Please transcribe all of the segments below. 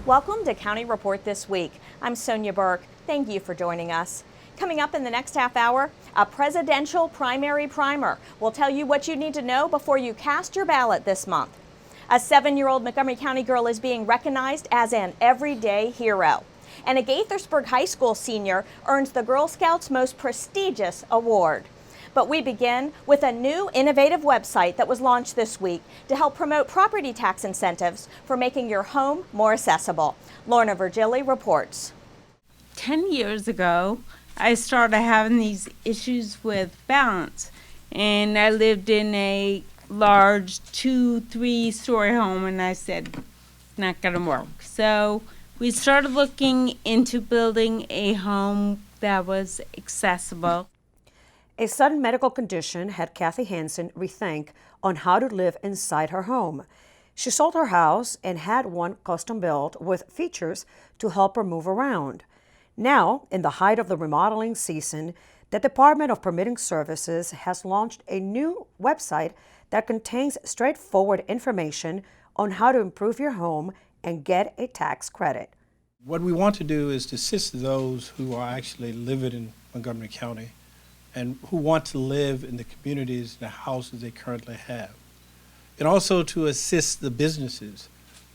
Welcome to County Report This Week. I'm Sonia Burke. Thank you for joining us. Coming up in the next half hour, a presidential primary primer. We'll tell you what you need to know before you cast your ballot this month. A 7-year-old Montgomery County girl is being recognized as an everyday hero. And a Gaithersburg High School senior earns the Girl Scouts' most prestigious award. But we begin with a new innovative website that was launched this week to help promote property tax incentives for making your home more accessible. Lorna Virgili reports. 10 years ago, I started having these issues with balance, and I lived in a large 2-3 story home, and I said, it's not gonna work. So we started looking into building a home that was accessible. A sudden medical condition had Kathy Hansen rethink on how to live inside her home. She sold her house and had one custom built with features to help her move around. Now, in the height of the remodeling season, the Department of Permitting Services has launched a new website that contains straightforward information on how to improve your home and get a tax credit. What we want to do is to assist those who are actually living in Montgomery County and who want to live in the communities and the houses they currently have. And also to assist the businesses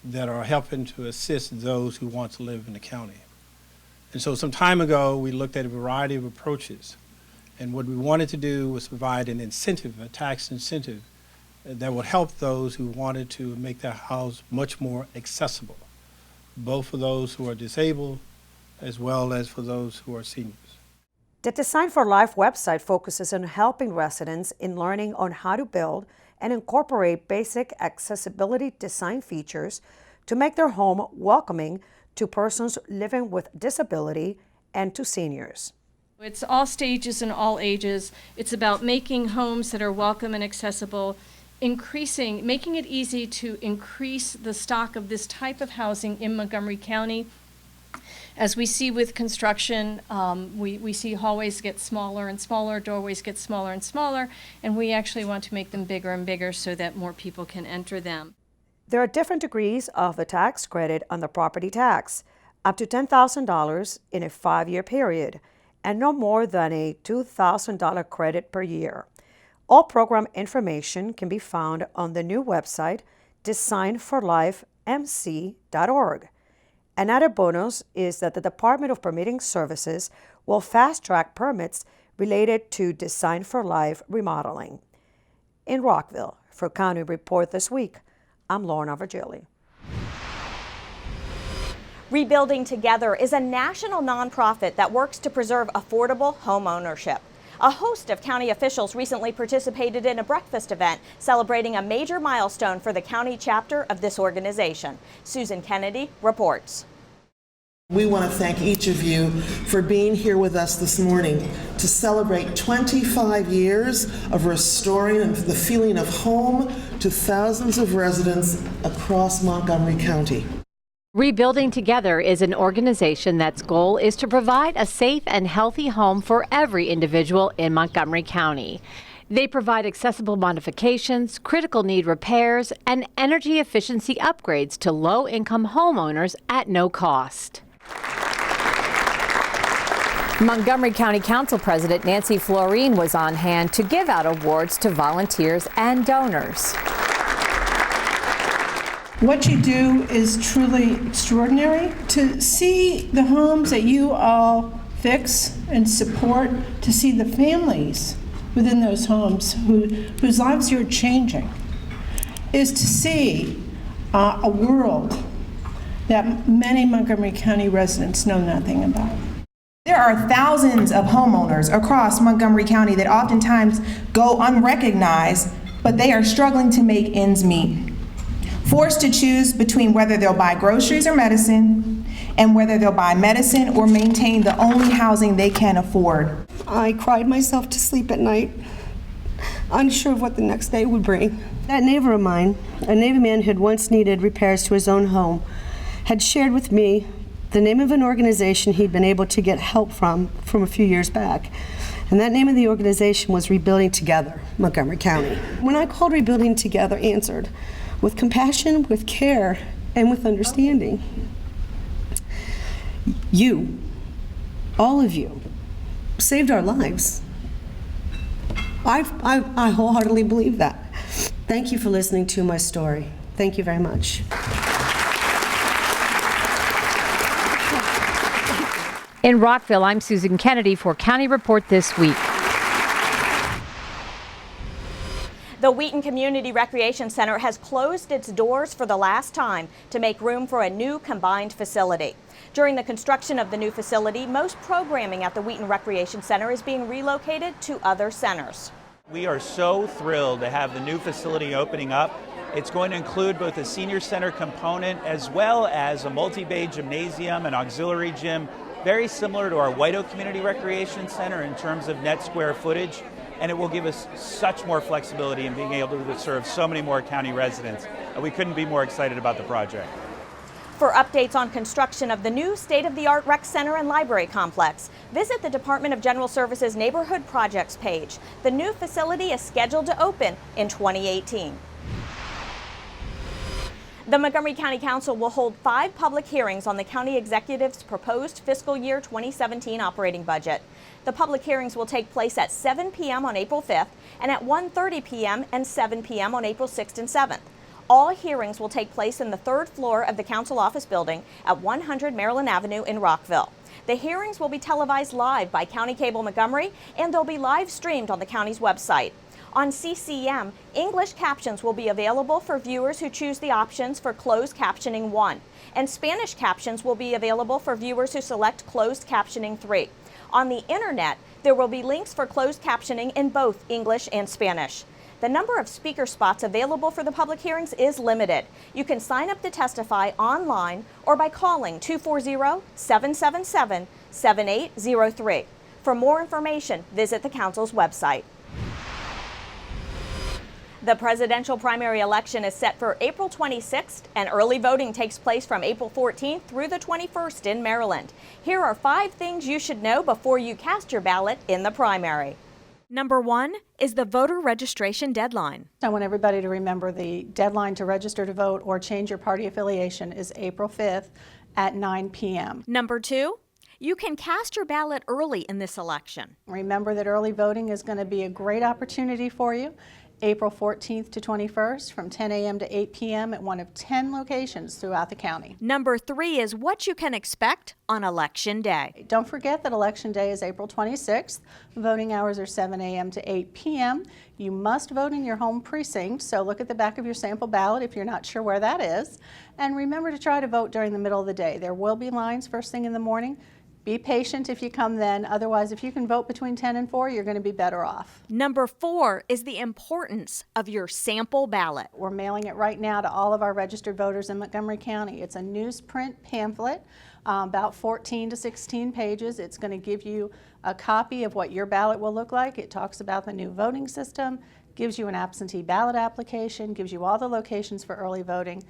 that are helping to assist those who want to live in the county. And so some time ago, we looked at a variety of approaches. And what we wanted to do was provide an incentive, a tax incentive, that would help those who wanted to make their house much more accessible, both for those who are disabled as well as for those who are seniors. The Design for Life website focuses on helping residents in learning on how to build and incorporate basic accessibility design features to make their home welcoming to persons living with disability and to seniors. It's all stages and all ages. It's about making homes that are welcome and accessible, making it easy to increase the stock of this type of housing in Montgomery County. As we see with construction, we see hallways get smaller and smaller, doorways get smaller and smaller, and we actually want to make them bigger and bigger so that more people can enter them. There are different degrees of the tax credit on the property tax, up to $10,000 in a 5-year period, and no more than a $2,000 credit per year. All program information can be found on the new website, designforlifemc.org. Another bonus is that the Department of Permitting Services will fast-track permits related to Design for Life remodeling. In Rockville, for County Report This Week, I'm Lorna Virgili. Rebuilding Together is a national nonprofit that works to preserve affordable home ownership. A host of county officials recently participated in a breakfast event celebrating a major milestone for the county chapter of this organization. Susan Kennedy reports. We want to thank each of you for being here with us this morning to celebrate 25 years of restoring the feeling of home to thousands of residents across Montgomery County. Rebuilding Together is an organization that's goal is to provide a safe and healthy home for every individual in Montgomery County. They provide accessible modifications, critical need repairs, and energy efficiency upgrades to low-income homeowners at no cost. Montgomery County Council President Nancy Florine was on hand to give out awards to volunteers and donors. What you do is truly extraordinary. To see the homes that you all fix and support, to see the families within those homes whose lives you're changing, is to see a world that many Montgomery County residents know nothing about. There are thousands of homeowners across Montgomery County that oftentimes go unrecognized, but they are struggling to make ends meet. Forced to choose between whether they'll buy groceries or medicine, and whether they'll buy medicine or maintain the only housing they can afford. I cried myself to sleep at night, unsure of what the next day would bring. That neighbor of mine, a Navy man who had once needed repairs to his own home, had shared with me the name of an organization he'd been able to get help from a few years back. And that name of the organization was Rebuilding Together, Montgomery County. When I called, Rebuilding Together answered with compassion, with care, and with understanding. you, all of you, saved our lives. I wholeheartedly believe that. Thank you for listening to my story. Thank you very much. In Rockville, I'm Susan Kennedy for County Report This Week. The Wheaton Community Recreation Center has closed its doors for the last time to make room for a new combined facility. During the construction of the new facility, most programming at the Wheaton Recreation Center is being relocated to other centers. We are so thrilled to have the new facility opening up. It's going to include both a senior center component as well as a multi-bay gymnasium and auxiliary gym, very similar to our White Oak Community Recreation Center in terms of net square footage. And it will give us such more flexibility in being able to serve so many more county residents. And we couldn't be more excited about the project. For updates on construction of the new state-of-the-art rec center and library complex, visit the Department of General Services Neighborhood Projects page. The new facility is scheduled to open in 2018. The Montgomery County Council will hold 5 public hearings on the county executive's proposed fiscal year 2017 operating budget. The public hearings will take place at 7 p.m. on April 5th and at 1:30 p.m. and 7 p.m. on April 6th and 7th. All hearings will take place in the 3rd floor of the Council Office Building at 100 Maryland Avenue in Rockville. The hearings will be televised live by County Cable Montgomery, and they'll be live streamed on the county's website. On CCM, English captions will be available for viewers who choose the options for Closed Captioning 1, and Spanish captions will be available for viewers who select Closed Captioning 3. On the internet, there will be links for closed captioning in both English and Spanish. The number of speaker spots available for the public hearings is limited. You can sign up to testify online or by calling 240-777-7803. For more information, visit the Council's website. The presidential primary election is set for April 26th, and early voting takes place from April 14th through the 21st in Maryland. Here are 5 things you should know before you cast your ballot in the primary. Number 1 is the voter registration deadline. I want everybody to remember the deadline to register to vote or change your party affiliation is April 5th at 9 p.m. Number 2, you can cast your ballot early in this election. Remember that early voting is going to be a great opportunity for you. April 14th to 21st from 10 a.m. to 8 p.m. at one of 10 locations throughout the county. Number 3 is what you can expect on Election Day. Don't forget that Election Day is April 26th. Voting hours are 7 a.m. to 8 p.m. You must vote in your home precinct, so look at the back of your sample ballot if you're not sure where that is. And remember to try to vote during the middle of the day. There will be lines first thing in the morning. Be patient if you come then. Otherwise, if you can vote between 10 and 4, you're going to be better off. Number 4 is the importance of your sample ballot. We're mailing it right now to all of our registered voters in Montgomery County. It's a newsprint pamphlet, about 14 to 16 pages. It's going to give you a copy of what your ballot will look like. It talks about the new voting system, gives you an absentee ballot application, gives you all the locations for early voting,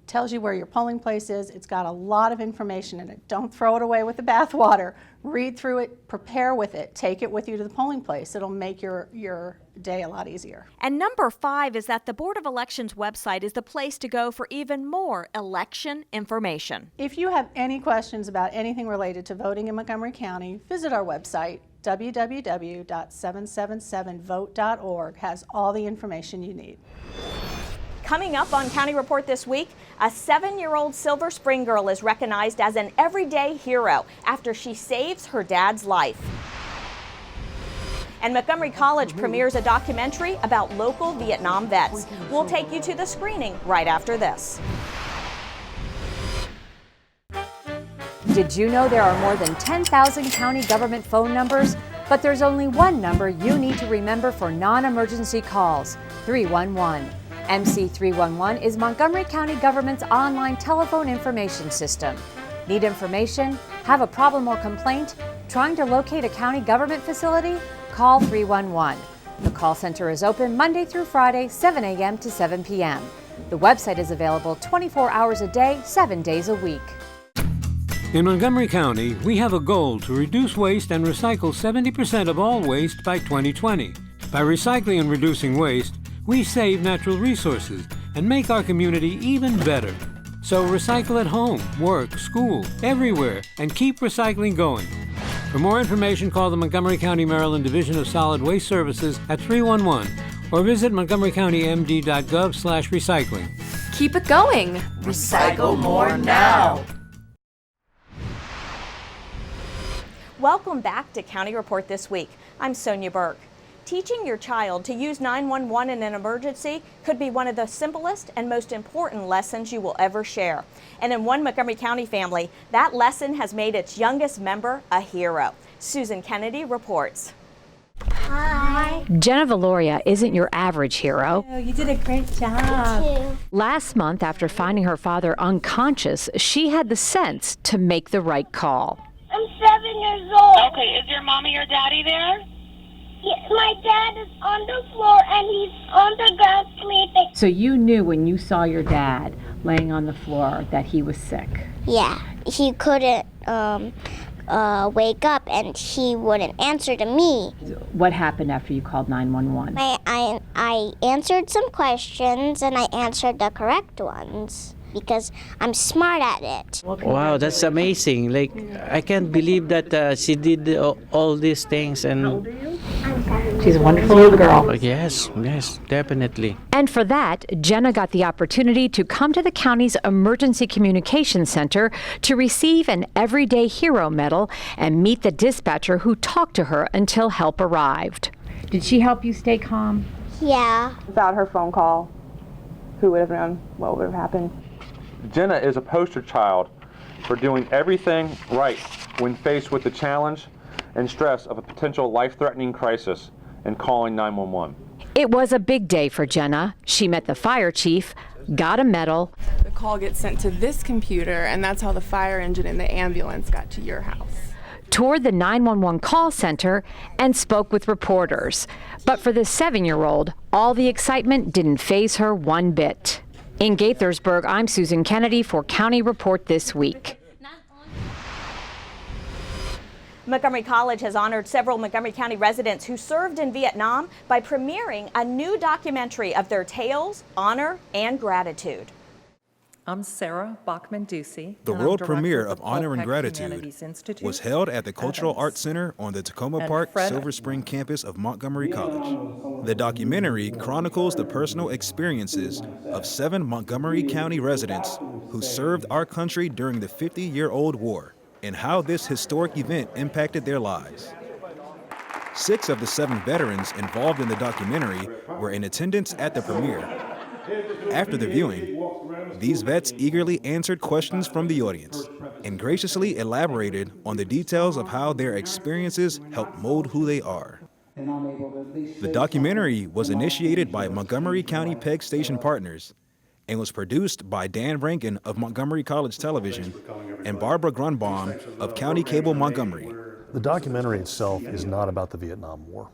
tells you where your polling place is. It's got a lot of information in it. Don't throw it away with the bathwater. Read through it, prepare with it, take it with you to the polling place. It'll make your day a lot easier. And number 5 is that the Board of Elections website is the place to go for even more election information. If you have any questions about anything related to voting in Montgomery County, visit our website. www.777vote.org has all the information you need. Coming up on County Report this week, a 7-year-old Silver Spring girl is recognized as an everyday hero after she saves her dad's life. And Montgomery College premieres a documentary about local Vietnam vets. We'll take you to the screening right after this. Did you know there are more than 10,000 county government phone numbers? But there's only one number you need to remember for non-emergency calls, 311. MC311 is Montgomery County government's online telephone information system. Need information? Have a problem or complaint? Trying to locate a county government facility? Call 311. The call center is open Monday through Friday, 7 a.m. to 7 p.m. The website is available 24 hours a day, 7 days a week. In Montgomery County, we have a goal to reduce waste and recycle 70% of all waste by 2020. By recycling and reducing waste, we save natural resources and make our community even better. So recycle at home, work, school, everywhere, and keep recycling going. For more information, call the Montgomery County, Maryland Division of Solid Waste Services at 311 or visit montgomerycountymd.gov/recycling. Keep it going. Recycle more now. Welcome back to County Report This Week. I'm Sonia Burke. Teaching your child to use 911 in an emergency could be one of the simplest and most important lessons you will ever share. And in one Montgomery County family, that lesson has made its youngest member a hero. Susan Kennedy reports. Hi. Jenna Valoria isn't your average hero. Oh, you did a great job. Last month, after finding her father unconscious, she had the sense to make the right call. I'm 7 years old. Okay, is your mommy or daddy there? Yes, my dad is on the floor and he's on the ground sleeping. So you knew when you saw your dad laying on the floor that he was sick? Yeah, he couldn't wake up and he wouldn't answer to me. What happened after you called 911? I answered some questions and I answered the correct ones because I'm smart at it. Wow, that's amazing. Like, I can't believe that she did all these things. And she's a wonderful little girl. Yes, definitely. And for that, Jenna got the opportunity to come to the county's Emergency Communications Center to receive an Everyday Hero Medal and meet the dispatcher who talked to her until help arrived. Did she help you stay calm? Yeah. Without her phone call, who would have known what would have happened? Jenna is a poster child for doing everything right when faced with the challenge and stress of a potential life-threatening crisis and calling 911. It was a big day for Jenna. She met the fire chief, got a medal. The call gets sent to this computer, and that's how the fire engine and the ambulance got to your house. Toured the 911 call center, and spoke with reporters. But for this 7-year-old, all the excitement didn't faze her one bit. In Gaithersburg, I'm Susan Kennedy for County Report This Week. Montgomery College has honored several Montgomery County residents who served in Vietnam by premiering a new documentary of their tales, honor, and gratitude. I'm Sarah Bachman-Ducey. The world premiere of Honor and Gratitude was held at the Cultural Arts Center on the Tacoma Park Silver Spring campus of Montgomery College. The documentary chronicles the personal experiences of 7 Montgomery County residents who served our country during the 50-year-old war and how this historic event impacted their lives. 6 of the 7 veterans involved in the documentary were in attendance at the premiere. After the viewing, these vets eagerly answered questions from the audience and graciously elaborated on the details of how their experiences helped mold who they are. The documentary was initiated by Montgomery County PEG Station Partners and was produced by Dan Rankin of Montgomery College Television and Barbara Grunbaum of County Cable Montgomery. The documentary itself is not about the Vietnam War.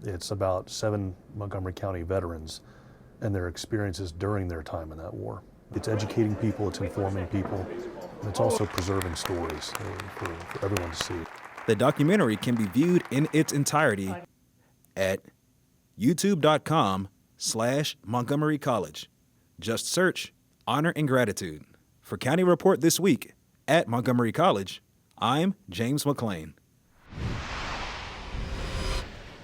It's about 7 Montgomery County veterans and their experiences during their time in that war. It's educating people, it's informing people, and it's also preserving stories for everyone to see. The documentary can be viewed in its entirety at youtube.com/Montgomery College. Just search Honor and Gratitude. For County Report This Week at Montgomery College, I'm James McLean.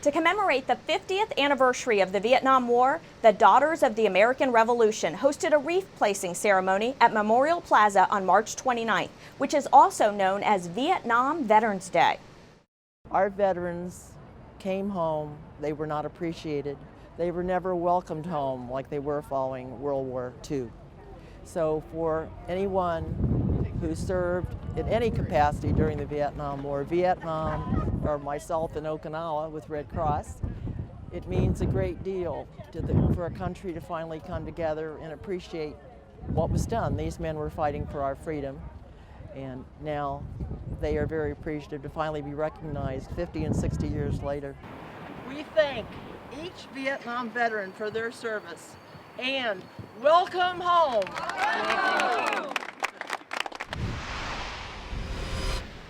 To commemorate the 50th anniversary of the Vietnam War, the Daughters of the American Revolution hosted a wreath-placing ceremony at Memorial Plaza on March 29th, which is also known as Vietnam Veterans Day. Our veterans came home. They were not appreciated. They were never welcomed home like they were following World War II. So for anyone who served in any capacity during the Vietnam War, Vietnam, or myself in Okinawa with Red Cross, it means a great deal for a country to finally come together and appreciate what was done. These men were fighting for our freedom, and now they are very appreciative to finally be recognized 50 and 60 years later. We thank each Vietnam veteran for their service and welcome home.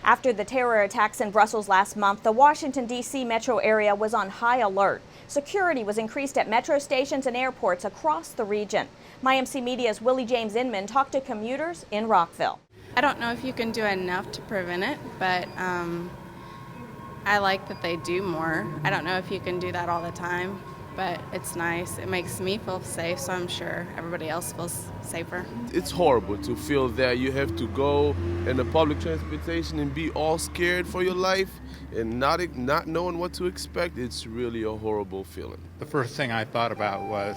After the terror attacks in Brussels last month, the Washington, D.C. metro area was on high alert. Security was increased at metro stations and airports across the region. MyMC Media's Willie James Inman talked to commuters in Rockville. I don't know if you can do enough to prevent it, but I like that they do more. I don't know if you can do that all the time, but it's nice. It makes me feel safe, so I'm sure everybody else feels safer. It's horrible to feel that you have to go in the public transportation and be all scared for your life and not knowing what to expect. It's really a horrible feeling. The first thing I thought about was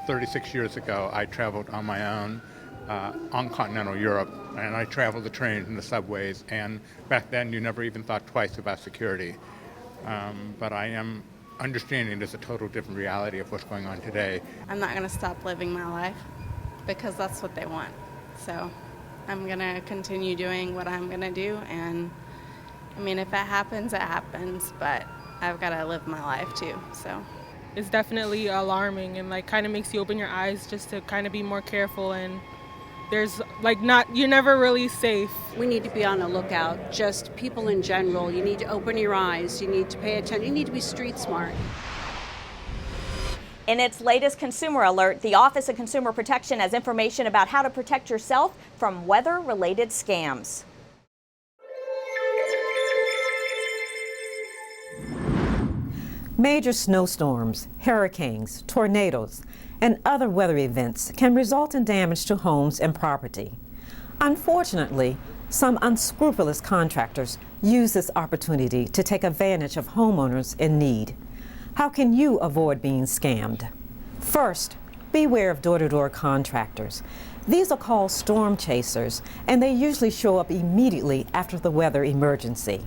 36 years ago, I traveled on my own on continental Europe, and I traveled the trains and the subways, and back then you never even thought twice about security. But I am understanding there's a total different reality of what's going on today. I'm not going to stop living my life because that's what they want. So I'm going to continue doing what I'm going to do, and I mean, if it happens, it happens, but I've got to live my life too, so. It's definitely alarming and like kind of makes you open your eyes just to kind of be more careful, and there's like you're never really safe. We need to be on the lookout, just people in general. You need to open your eyes, you need to pay attention, you need to be street smart. In its latest consumer alert, the Office of Consumer Protection has information about how to protect yourself from weather-related scams. Major snowstorms, hurricanes, tornadoes, and other weather events can result in damage to homes and property. Unfortunately, some unscrupulous contractors use this opportunity to take advantage of homeowners in need. How can you avoid being scammed? First, beware of door-to-door contractors. These are called storm chasers, and they usually show up immediately after the weather emergency.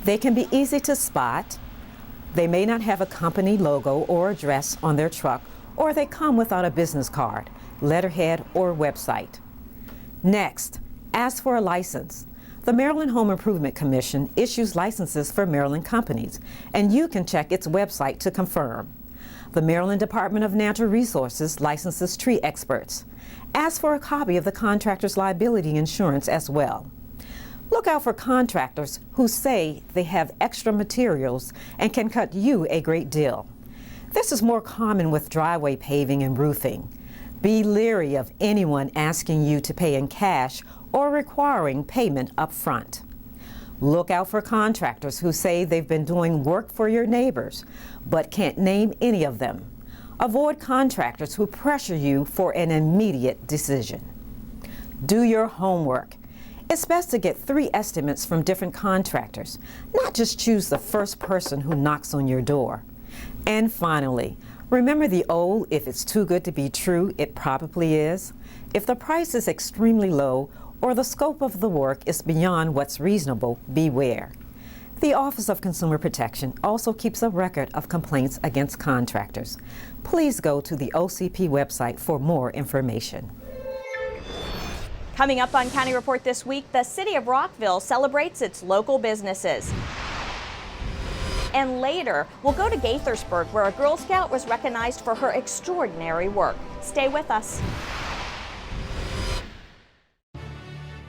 They can be easy to spot. They may not have a company logo or address on their truck, or they come without a business card, letterhead, or website. Next, ask for a license. The Maryland Home Improvement Commission issues licenses for Maryland companies, and you can check its website to confirm. The Maryland Department of Natural Resources licenses tree experts. Ask for a copy of the contractor's liability insurance as well. Look out for contractors who say they have extra materials and can cut you a great deal. This is more common with driveway paving and roofing. Be leery of anyone asking you to pay in cash or requiring payment up front. Look out for contractors who say they've been doing work for your neighbors, but can't name any of them. Avoid contractors who pressure you for an immediate decision. Do your homework. It's best to get 3 estimates from different contractors, not just choose the first person who knocks on your door. And finally, remember the old, if it's too good to be true, it probably is. If the price is extremely low or the scope of the work is beyond what's reasonable, beware. The Office of Consumer Protection also keeps a record of complaints against contractors. Please go to the OCP website for more information. Coming up on County Report this week, the city of Rockville celebrates its local businesses. And later, we'll go to Gaithersburg, where a Girl Scout was recognized for her extraordinary work. Stay with us.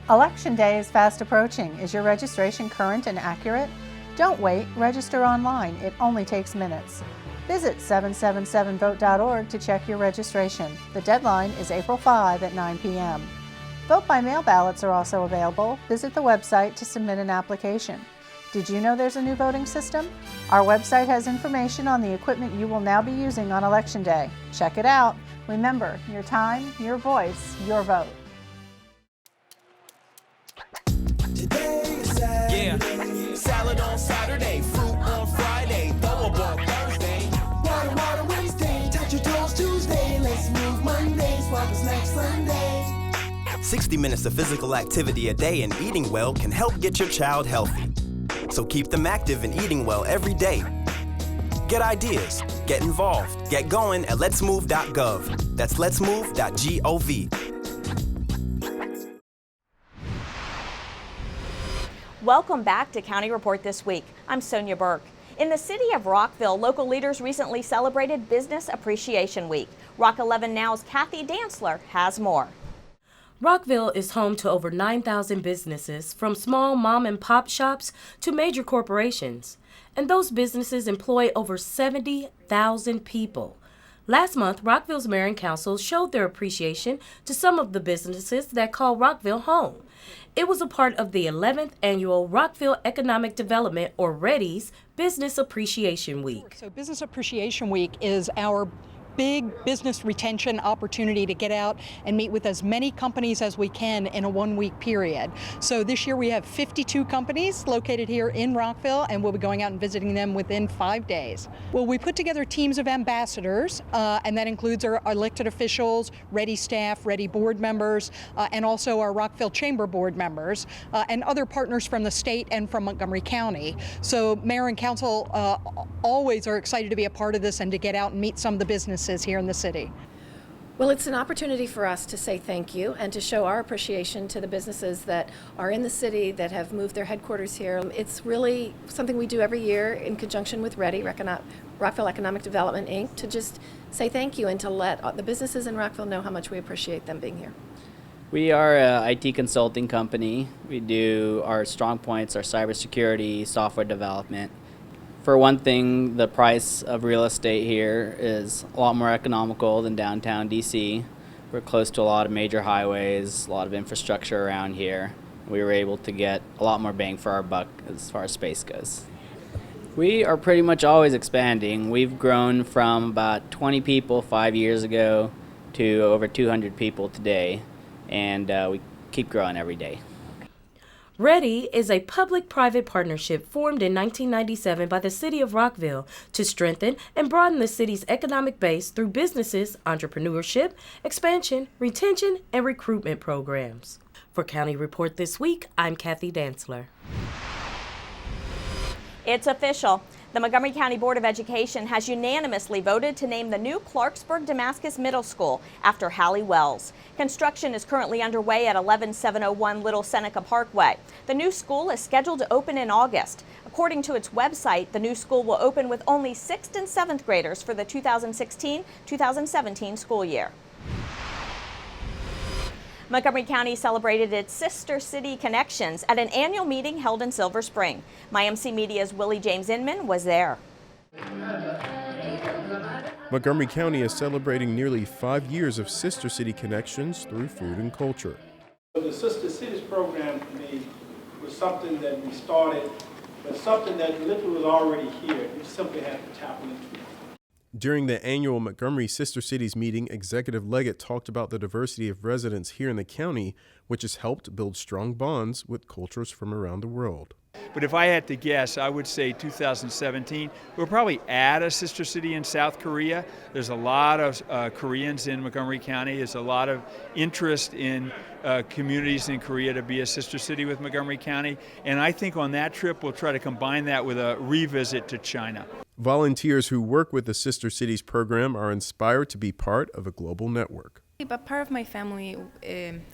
Election Day is fast approaching. Is your registration current and accurate? Don't wait. Register online. It only takes minutes. Visit 777vote.org to check your registration. The deadline is April 5 at 9 p.m. Vote by mail ballots are also available. Visit the website to submit an application. Did you know there's a new voting system? Our website has information on the equipment you will now be using on Election Day. Check it out. Remember, your time, your voice, your vote. Yeah. Salad on Saturday, fruit on Friday, throw on Thursday. Water Wednesday, touch your toes Tuesday. Let's move Monday, spark a snack Sunday. 60 minutes of physical activity a day and eating well can help get your child healthy. So keep them active and eating well every day. Get ideas, get involved, get going at letsmove.gov. That's letsmove.gov. Welcome back to County Report This Week. I'm Sonia Burke. In the city of Rockville, local leaders recently celebrated Business Appreciation Week. Rock 11 Now's Kathy Dantzler has more. Rockville is home to over 9,000 businesses, from small mom and pop shops to major corporations. And those businesses employ over 70,000 people. Last month, Rockville's Mayor and Council showed their appreciation to some of the businesses that call Rockville home. It was a part of the 11th annual Rockville Economic Development, or READY's, Business Appreciation Week. So Business Appreciation Week is our big business retention opportunity to get out and meet with as many companies as we can in a 1-week period. So this year we have 52 companies located here in Rockville, and we'll be going out and visiting them within 5 days. Well, we put together teams of ambassadors, and that includes our elected officials, READY staff, READY board members, and also our Rockville Chamber board members, and other partners from the state and from Montgomery County. So Mayor and Council always are excited to be a part of this and to get out and meet some of the businesses here in the city. Well, it's an opportunity for us to say thank you and to show our appreciation to the businesses that are in the city that have moved their headquarters here. It's really something we do every year in conjunction with READY, Rockville Economic Development, Inc., to just say thank you and to let the businesses in Rockville know how much we appreciate them being here. We are an IT consulting company. We do our strong points, our cybersecurity, software development. For one thing, the price of real estate here is a lot more economical than downtown DC. We're close to a lot of major highways, a lot of infrastructure around here. We were able to get a lot more bang for our buck as far as space goes. We are pretty much always expanding. We've grown from about 20 people 5 years ago to over 200 people today, and we keep growing every day. READY is a public-private partnership formed in 1997 by the City of Rockville to strengthen and broaden the city's economic base through businesses, entrepreneurship, expansion, retention, and recruitment programs. For County Report This Week, I'm Kathy Dantzler. It's official. The Montgomery County Board of Education has unanimously voted to name the new Clarksburg-Damascus Middle School after Hallie Wells. Construction is currently underway at 11701 Little Seneca Parkway. The new school is scheduled to open in August. According to its website, the new school will open with only 6th and 7th graders for the 2016-2017 school year. Montgomery County celebrated its Sister City Connections at an annual meeting held in Silver Spring. MyMC Media's Willie James Inman was there. Montgomery County is celebrating nearly 5 years of Sister City Connections through food and culture. The Sister Cities program for me was something that we started, but something that literally was already here. We simply had to tap into it. During the annual Montgomery Sister Cities meeting, Executive Leggett talked about the diversity of residents here in the county, which has helped build strong bonds with cultures from around the world. But if I had to guess, I would say 2017, we'll probably add a sister city in South Korea. There's a lot of Koreans in Montgomery County. There's a lot of interest in communities in Korea to be a sister city with Montgomery County. And I think on that trip, we'll try to combine that with a revisit to China. Volunteers who work with the Sister Cities program are inspired to be part of a global network. But part of my family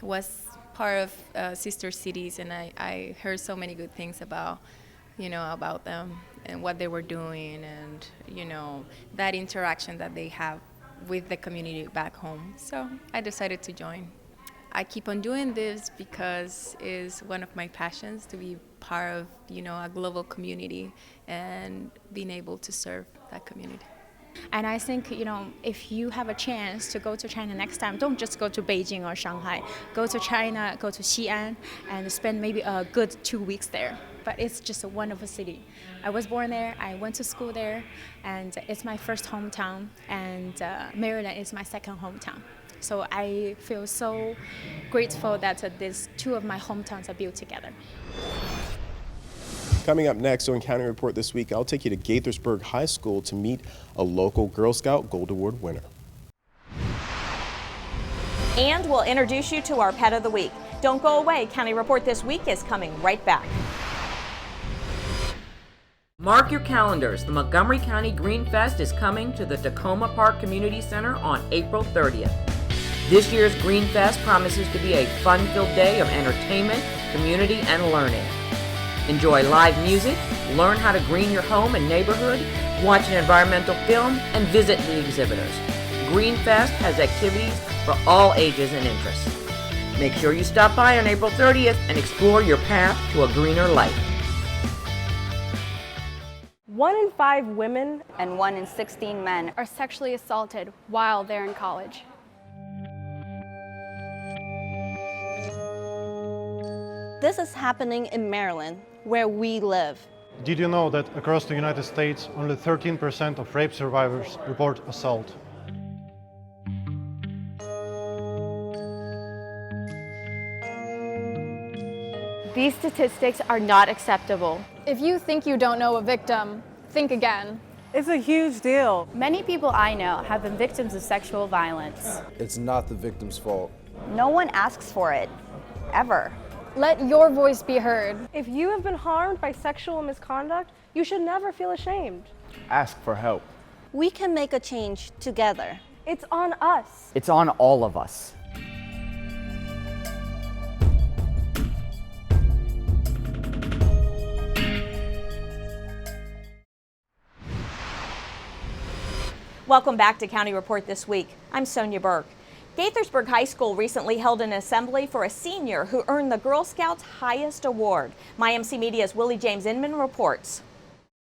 was part of Sister Cities, and I heard so many good things about them and what they were doing, and that interaction that they have with the community back home. So I decided to join. I keep on doing this because it's one of my passions, to be part of a global community and being able to serve that community. And I think, if you have a chance to go to China next time, don't just go to Beijing or Shanghai. Go to China, go to Xi'an, and spend maybe a good 2 weeks there. But it's just a wonderful city. I was born there, I went to school there, and it's my first hometown, and Maryland is my second hometown. So I feel so grateful that these two of my hometowns are built together. Coming up next on County Report This Week, I'll take you to Gaithersburg High School to meet a local Girl Scout Gold Award winner. And we'll introduce you to our Pet of the Week. Don't go away. County Report This Week is coming right back. Mark your calendars. The Montgomery County Green Fest is coming to the Tacoma Park Community Center on April 30th. This year's Green Fest promises to be a fun-filled day of entertainment, community, and learning. Enjoy live music, learn how to green your home and neighborhood, watch an environmental film, and visit the exhibitors. Green Fest has activities for all ages and interests. Make sure you stop by on April 30th and explore your path to a greener life. 1 in 5 women and 1 in 16 men are sexually assaulted while they're in college. This is happening in Maryland, where we live. Did you know that across the United States, only 13% of rape survivors report assault? These statistics are not acceptable. If you think you don't know a victim, think again. It's a huge deal. Many people I know have been victims of sexual violence. It's not the victim's fault. No one asks for it, ever. Let your voice be heard. If you have been harmed by sexual misconduct, you should never feel ashamed. Ask for help. We can make a change together. It's on us. It's on all of us. Welcome back to County Report This Week. I'm Sonia Burke. Gaithersburg High School recently held an assembly for a senior who earned the Girl Scouts' highest award. MyMC Media's Willie James Inman reports.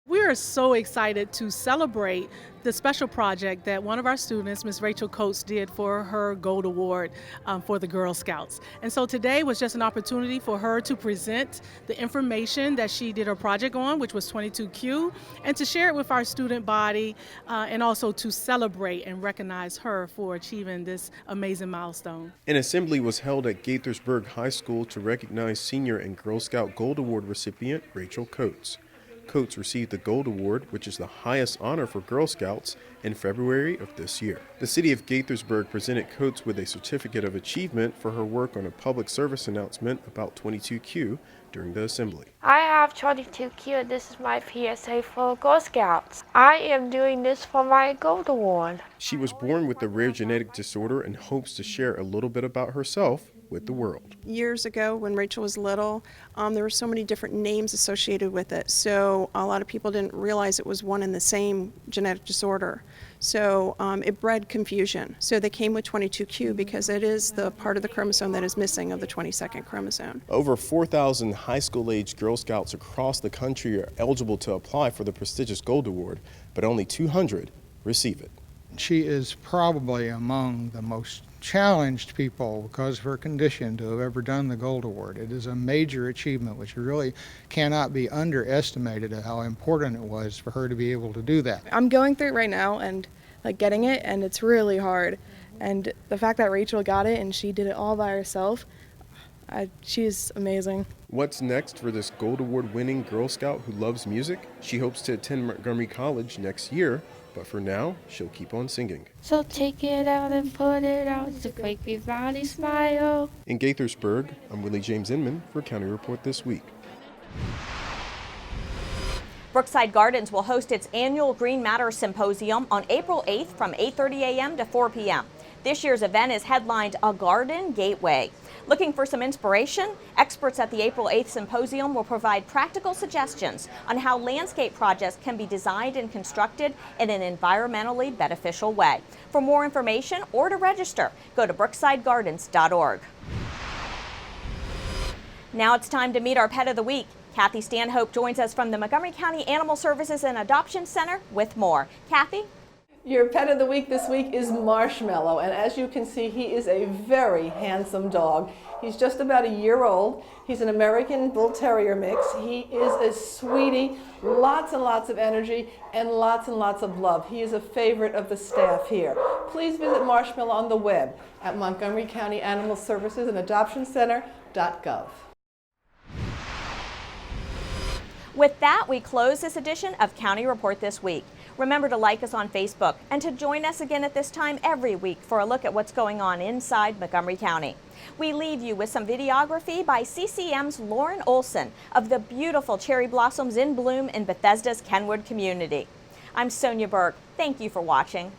We are so excited to celebrate the special project that one of our students, Ms. Rachel Coates, did for her Gold Award for the Girl Scouts. And so today was just an opportunity for her to present the information that she did her project on, which was 22Q, and to share it with our student body and also to celebrate and recognize her for achieving this amazing milestone. An assembly was held at Gaithersburg High School to recognize senior and Girl Scout Gold Award recipient Rachel Coates. Coates received the Gold Award, which is the highest honor for Girl Scouts, in February of this year. The city of Gaithersburg presented Coates with a certificate of achievement for her work on a public service announcement about 22Q during the assembly. I have 22Q and this is my PSA for Girl Scouts. I am doing this for my Gold Award. She was born with a rare genetic disorder and hopes to share a little bit about herself with the world. Years ago when Rachel was little, there were so many different names associated with it. So a lot of people didn't realize it was one and the same genetic disorder. So it bred confusion. So they came with 22Q because it is the part of the chromosome that is missing of the 22nd chromosome. Over 4,000 high school-age Girl Scouts across the country are eligible to apply for the prestigious Gold Award, but only 200 receive it. She is probably among the most challenged people because of her condition to have ever done the Gold Award. It is a major achievement which really cannot be underestimated at how important it was for her to be able to do that. I'm going through it right now and getting it, and it's really hard. And the fact that Rachel got it and she did it all by herself, she's amazing. What's next for this Gold Award winning Girl Scout who loves music? She hopes to attend Montgomery College next year, but for now, she'll keep on singing. So take it out and put it out to make everybody smile. In Gaithersburg, I'm Willie James Inman for County Report This Week. Brookside Gardens will host its annual Green Matters Symposium on April 8th from 8:30 a.m. to 4 p.m. This year's event is headlined A Garden Gateway. Looking for some inspiration? Experts at the April 8th Symposium will provide practical suggestions on how landscape projects can be designed and constructed in an environmentally beneficial way. For more information or to register, go to brooksidegardens.org. Now it's time to meet our Pet of the Week. Kathy Stanhope joins us from the Montgomery County Animal Services and Adoption Center with more. Kathy? Your pet of the week this week is Marshmallow, and as you can see, he is a very handsome dog. He's just about a year old. He's an American Bull Terrier mix. He is a sweetie, lots and lots of energy, and lots of love. He is a favorite of the staff here. Please visit Marshmallow on the web at Montgomery County Animal Services and Adoption Center.gov. With that, we close this edition of County Report This Week. Remember to like us on Facebook and to join us again at this time every week for a look at what's going on inside Montgomery County. We leave you with some videography by CCM's Lauren Olson of the beautiful cherry blossoms in bloom in Bethesda's Kenwood community. I'm Sonia Burke. Thank you for watching.